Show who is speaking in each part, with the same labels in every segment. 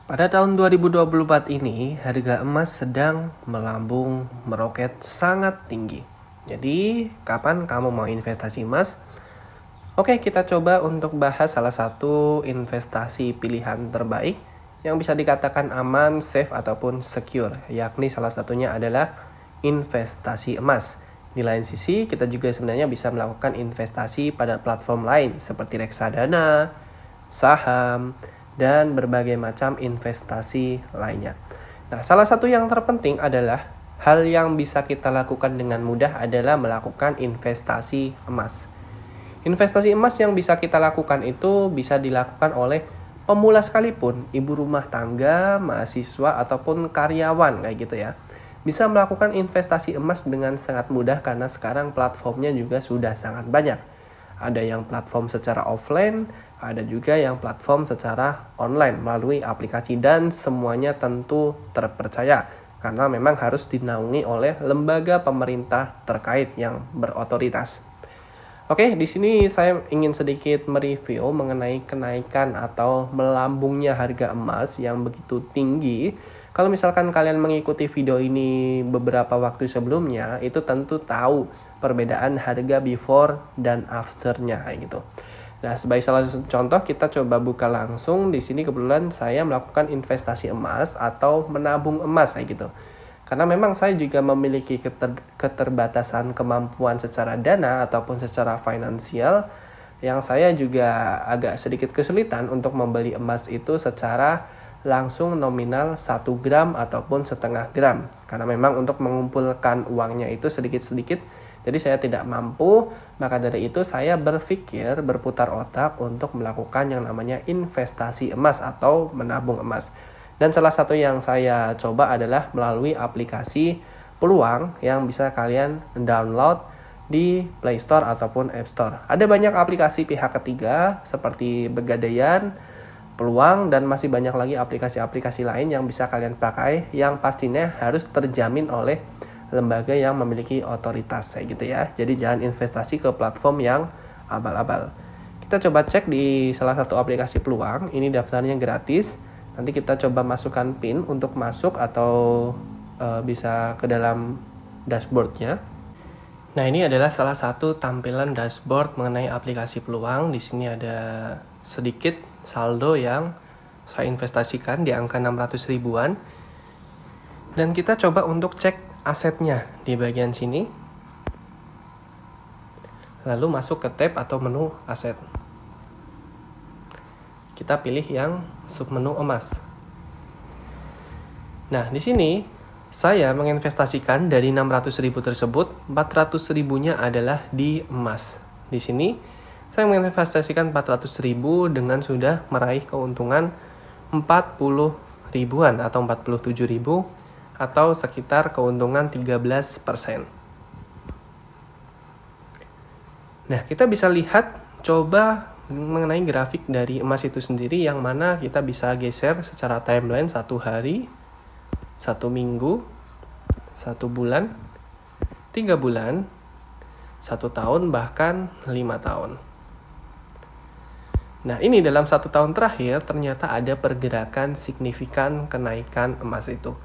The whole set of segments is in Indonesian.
Speaker 1: Pada tahun 2024 ini, harga emas sedang melambung meroket sangat tinggi. Jadi, kapan kamu mau investasi emas? Oke, kita coba untuk bahas salah satu investasi pilihan terbaik yang bisa dikatakan aman, safe, ataupun secure, yakni salah satunya adalah investasi emas. Di lain sisi, kita juga sebenarnya bisa melakukan investasi pada platform lain seperti reksadana, saham, dan berbagai macam investasi lainnya. Nah, salah satu yang terpenting adalah hal yang bisa kita lakukan dengan mudah adalah melakukan investasi emas. Investasi emas yang bisa kita lakukan itu bisa dilakukan oleh pemula sekalipun, ibu rumah tangga, mahasiswa, ataupun karyawan kayak gitu ya. Bisa melakukan investasi emas dengan sangat mudah karena sekarang platformnya juga sudah sangat banyak. Ada yang platform secara offline, ada juga yang platform secara online melalui aplikasi dan semuanya tentu terpercaya karena memang harus dinaungi oleh lembaga pemerintah terkait yang berotoritas. Oke, di sini saya ingin sedikit mereview mengenai kenaikan atau melambungnya harga emas yang begitu tinggi. Kalau misalkan kalian mengikuti video ini beberapa waktu sebelumnya, itu tentu tahu perbedaan harga before dan after-nya kayak gitu. Nah, sebagai salah satu contoh kita coba buka langsung. Di sini kebetulan saya melakukan investasi emas atau menabung emas kayak gitu. Karena memang saya juga memiliki keterbatasan kemampuan secara dana ataupun secara finansial yang saya juga agak sedikit kesulitan untuk membeli emas itu secara langsung nominal 1 gram ataupun setengah gram. Karena memang untuk mengumpulkan uangnya itu sedikit-sedikit, jadi saya tidak mampu. Maka dari itu saya berpikir, berputar otak untuk melakukan yang namanya investasi emas atau menabung emas. Dan salah satu yang saya coba adalah melalui aplikasi Peluang yang bisa kalian download di Play Store ataupun App Store. Ada banyak aplikasi pihak ketiga seperti Pegadaian, Peluang, dan masih banyak lagi aplikasi-aplikasi lain yang bisa kalian pakai yang pastinya harus terjamin oleh lembaga yang memiliki otoritas kayak gitu ya. Jadi jangan investasi ke platform yang abal-abal. Kita coba cek di salah satu aplikasi Peluang. Ini daftarnya gratis. Nanti kita coba masukkan PIN untuk masuk atau bisa ke dalam dashboardnya. Nah, ini adalah salah satu tampilan dashboard mengenai aplikasi Peluang. Di sini ada sedikit saldo yang saya investasikan di angka 600 ribuan. Dan kita coba untuk cek asetnya di bagian sini. Lalu masuk ke tab atau menu aset. Kita pilih yang submenu emas. Nah, di sini saya menginvestasikan dari 600.000 tersebut, 400.000-nya adalah di emas. Di sini saya menginvestasikan 400.000 dengan sudah meraih keuntungan 40 ribuan atau 47.000 atau sekitar keuntungan 13%. Nah, kita bisa lihat coba mengenai grafik dari emas itu sendiri yang mana kita bisa geser secara timeline 1 hari, 1 minggu, 1 bulan, 3 bulan, 1 tahun, bahkan 5 tahun. Nah, ini dalam 1 tahun terakhir ternyata ada pergerakan signifikan kenaikan emas itu.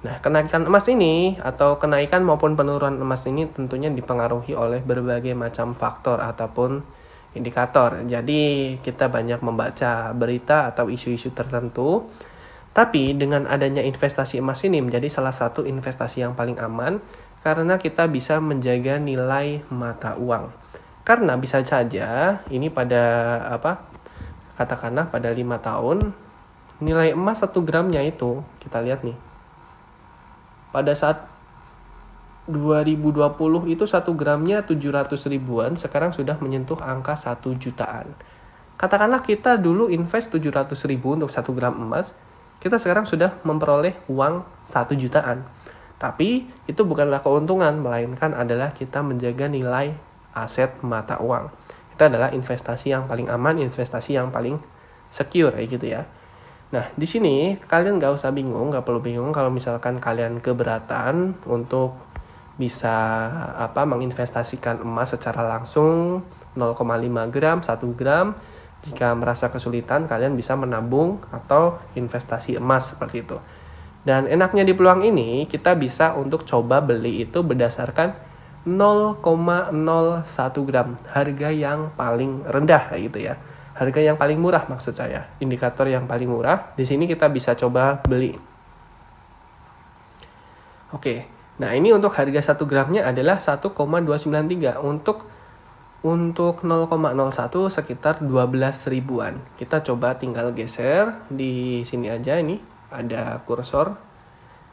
Speaker 1: Nah, kenaikan emas ini atau kenaikan maupun penurunan emas ini tentunya dipengaruhi oleh berbagai macam faktor ataupun indikator. Jadi, kita banyak membaca berita atau isu-isu tertentu. Tapi dengan adanya investasi emas ini menjadi salah satu investasi yang paling aman karena kita bisa menjaga nilai mata uang. Karena bisa saja ini katakanlah pada 5 tahun nilai emas 1 gramnya itu kita lihat nih. Pada saat 2020 itu 1 gramnya 700 ribuan, sekarang sudah menyentuh angka 1 jutaan. Katakanlah kita dulu invest 700 ribu untuk 1 gram emas, kita sekarang sudah memperoleh uang 1 jutaan. Tapi itu bukanlah keuntungan, melainkan adalah kita menjaga nilai aset mata uang. Itu adalah investasi yang paling aman, investasi yang paling secure kayak gitu ya. Nah, di sini kalian nggak usah bingung, nggak perlu bingung kalau misalkan kalian keberatan untuk bisa menginvestasikan emas secara langsung 0,5 gram, 1 gram. Jika merasa kesulitan, kalian bisa menabung atau investasi emas seperti itu. Dan enaknya di peluang ini, kita bisa untuk coba beli itu berdasarkan 0,01 gram, harga yang paling rendah gitu ya. Harga yang paling murah maksud saya, indikator yang paling murah. Di sini kita bisa coba beli. Oke, nah ini untuk harga 1 gramnya adalah 1,293. Untuk 0,01 sekitar 12 ribuan. Kita coba tinggal geser di sini aja, ini ada kursor.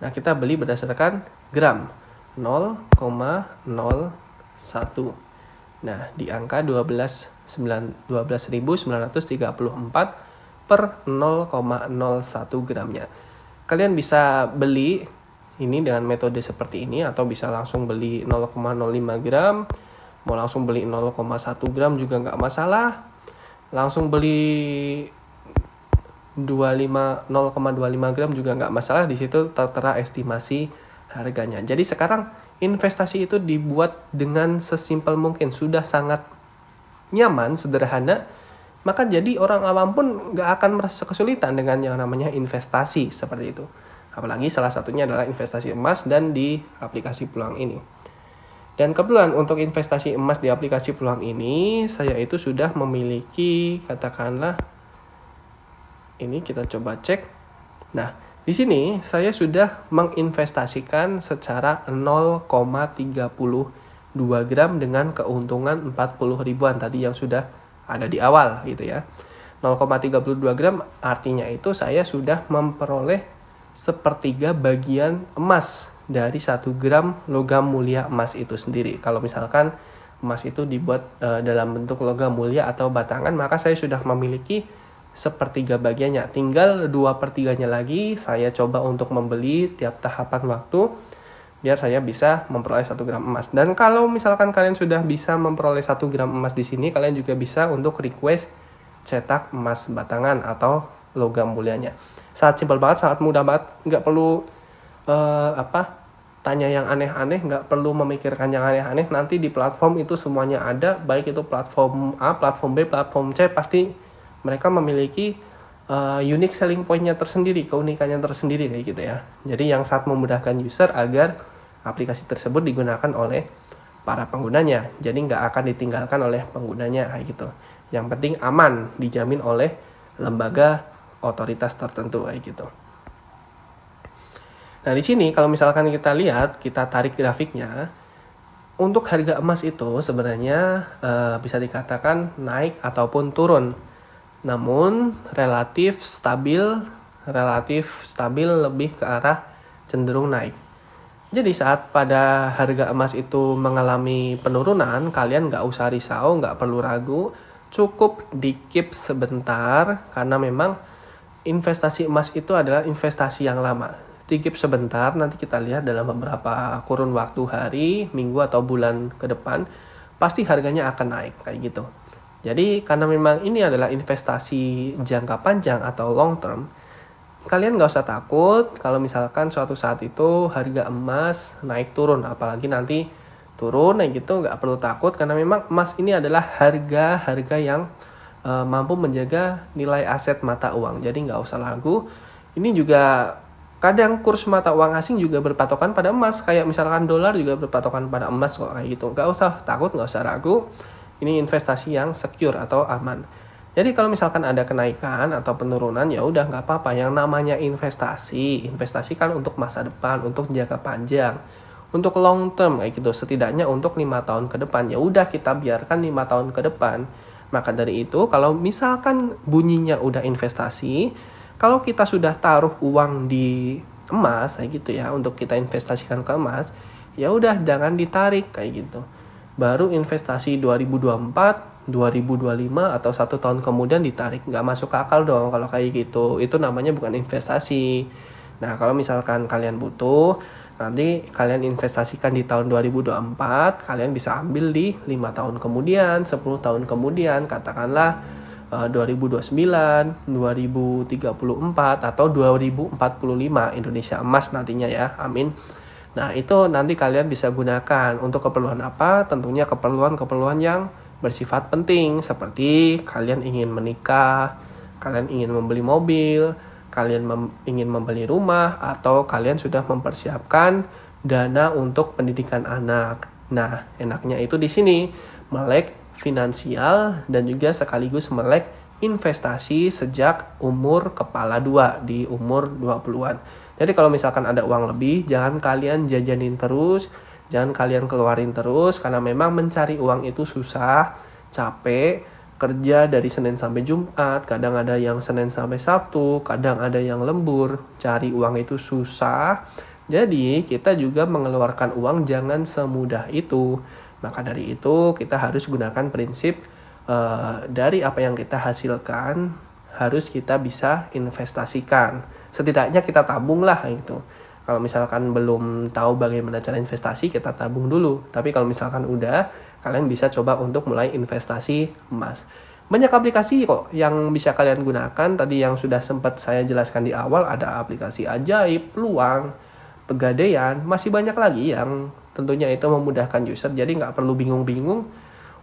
Speaker 1: Nah, kita beli berdasarkan gram 0,01. Nah, di angka 12.934 per 0,01 gramnya. Kalian bisa beli ini dengan metode seperti ini, atau bisa langsung beli 0,05 gram. Mau langsung beli 0,1 gram juga nggak masalah. Langsung beli 0,25 gram juga nggak masalah. Di situ tertera estimasi harganya. Jadi sekarang investasi itu dibuat dengan sesimpel mungkin. Sudah sangat nyaman, sederhana. Maka jadi orang awam pun nggak akan merasa kesulitan dengan yang namanya investasi seperti itu. Apalagi salah satunya adalah investasi emas dan di aplikasi peluang ini. Dan kebetulan untuk investasi emas di aplikasi peluang ini, saya itu sudah memiliki, katakanlah, ini kita coba cek. Nah, di sini saya sudah menginvestasikan secara 0,32 gram dengan keuntungan 40 ribuan tadi yang sudah ada di awal gitu ya. 0,32 gram artinya itu saya sudah memperoleh sepertiga bagian emas dari 1 gram logam mulia emas itu sendiri. Kalau misalkan emas itu dibuat dalam bentuk logam mulia atau batangan, maka saya sudah memiliki sepertiga bagiannya. Tinggal 2/3-nya lagi saya coba untuk membeli tiap tahapan waktu, biar saya bisa memperoleh 1 gram emas. Dan kalau misalkan kalian sudah bisa memperoleh 1 gram emas di sini, kalian juga bisa untuk request cetak emas batangan atau logam mulianya. Sangat simpel banget, sangat mudah banget, nggak perlu tanya yang aneh-aneh, nggak perlu memikirkan yang aneh-aneh. Nanti di platform itu semuanya ada, baik itu platform A, platform B, platform C, pasti mereka memiliki unique selling point-nya tersendiri, keunikannya tersendiri kayak gitu ya. Jadi yang sangat memudahkan user agar aplikasi tersebut digunakan oleh para penggunanya. Jadi nggak akan ditinggalkan oleh penggunanya kayak gitu. Yang penting aman, dijamin oleh lembaga otoritas tertentu kayak gitu. Nah, di sini kalau misalkan kita lihat, kita tarik grafiknya, untuk harga emas itu sebenarnya bisa dikatakan naik ataupun turun. Namun relatif stabil lebih ke arah cenderung naik. Jadi saat pada harga emas itu mengalami penurunan, kalian nggak usah risau, nggak perlu ragu, cukup di-keep sebentar, karena memang investasi emas itu adalah investasi yang lama. Di-keep sebentar, nanti kita lihat dalam beberapa kurun waktu, hari, minggu, atau bulan ke depan, pasti harganya akan naik, kayak gitu. Jadi karena memang ini adalah investasi jangka panjang atau long term, kalian nggak usah takut kalau misalkan suatu saat itu harga emas naik turun, apalagi nanti turun gitu, nggak perlu takut, karena memang emas ini adalah harga yang mampu menjaga nilai aset mata uang. Jadi nggak usah ragu. Ini juga kadang kurs mata uang asing juga berpatokan pada emas, kayak misalkan dolar juga berpatokan pada emas kok, kayak gitu. Nggak usah takut, nggak usah ragu. Ini investasi yang secure atau aman. Jadi kalau misalkan ada kenaikan atau penurunan, ya udah nggak apa-apa. Yang namanya investasi kan untuk masa depan, untuk jangka panjang, untuk long term kayak gitu. Setidaknya untuk 5 tahun ke depan. Ya udah kita biarkan 5 tahun ke depan. Maka dari itu, kalau misalkan bunyinya udah investasi, kalau kita sudah taruh uang di emas kayak gitu ya, untuk kita investasikan ke emas, ya udah jangan ditarik kayak gitu. Baru investasi 2024, 2025 atau 1 tahun kemudian ditarik. Nggak masuk akal dong kalau kayak gitu. Itu namanya bukan investasi. Nah, kalau misalkan kalian butuh, nanti kalian investasikan di tahun 2024, kalian bisa ambil di 5 tahun kemudian, 10 tahun kemudian, katakanlah 2029, 2034, atau 2045 Indonesia emas nantinya ya, amin. Nah, itu nanti kalian bisa gunakan untuk keperluan apa? Tentunya keperluan yang bersifat penting, seperti kalian ingin menikah, kalian ingin membeli mobil, kalian ingin membeli rumah, atau kalian sudah mempersiapkan dana untuk pendidikan anak. Nah, enaknya itu di sini melek finansial dan juga sekaligus melek investasi sejak umur kepala 2 di umur 20-an. Jadi kalau misalkan ada uang lebih, jangan kalian jajanin terus, jangan kalian keluarin terus, karena memang mencari uang itu susah, capek, kerja dari Senin sampai Jumat, kadang ada yang Senin sampai Sabtu, kadang ada yang lembur, cari uang itu susah. Jadi kita juga mengeluarkan uang jangan semudah itu. Maka dari itu kita harus gunakan prinsip dari apa yang kita hasilkan harus kita bisa investasikan. Setidaknya kita tabung lah gitu. Kalau misalkan belum tahu bagaimana cara investasi, kita tabung dulu. Tapi kalau misalkan udah, kalian bisa coba untuk mulai investasi emas. Banyak aplikasi kok yang bisa kalian gunakan. Tadi yang sudah sempat saya jelaskan di awal, ada aplikasi Ajaib, Peluang, Pegadaian. Masih banyak lagi yang tentunya itu memudahkan user. Jadi nggak perlu bingung-bingung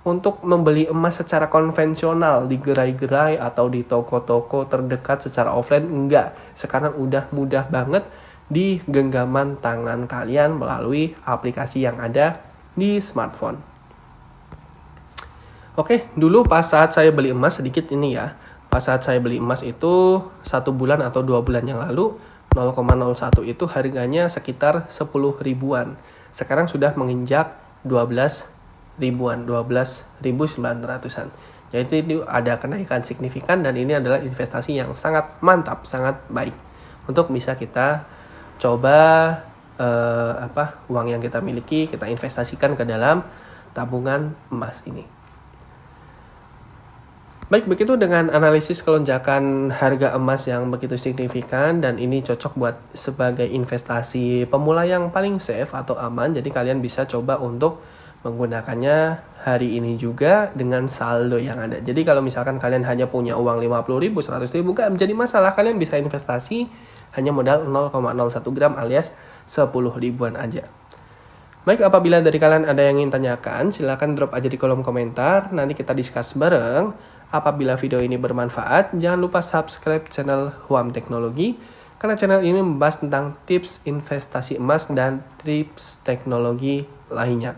Speaker 1: untuk membeli emas secara konvensional di gerai-gerai atau di toko-toko terdekat secara offline. Enggak. Sekarang udah mudah banget di genggaman tangan kalian melalui aplikasi yang ada di smartphone. Oke, dulu pas saat saya beli emas sedikit ini ya. Pas saat saya beli emas itu 1 bulan atau 2 bulan yang lalu 0,01 itu harganya sekitar 10 ribuan. Sekarang sudah menginjak 12 ribuan, 12.900-an. Jadi itu ada kenaikan signifikan dan ini adalah investasi yang sangat mantap, sangat baik untuk bisa kita coba uang yang kita miliki kita investasikan ke dalam tabungan emas ini. Baik, begitu dengan analisis kelonjakan harga emas yang begitu signifikan dan ini cocok buat sebagai investasi pemula yang paling safe atau aman. Jadi kalian bisa coba untuk menggunakannya hari ini juga dengan saldo yang ada. Jadi kalau misalkan kalian hanya punya uang 50.000, 100.000 gak menjadi masalah. Kalian bisa investasi hanya modal 0,01 gram alias 10 ribuan aja. Baik, apabila dari kalian ada yang ingin tanyakan, silahkan drop aja di kolom komentar. Nanti kita discuss bareng. Apabila video ini bermanfaat, jangan lupa subscribe channel Huam Teknologi. Karena channel ini membahas tentang tips investasi emas dan tips teknologi lainnya.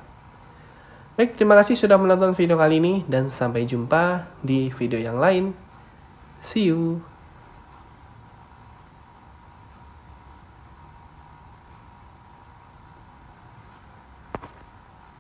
Speaker 1: Baik, terima kasih sudah menonton video kali ini dan sampai jumpa di video yang lain. See you!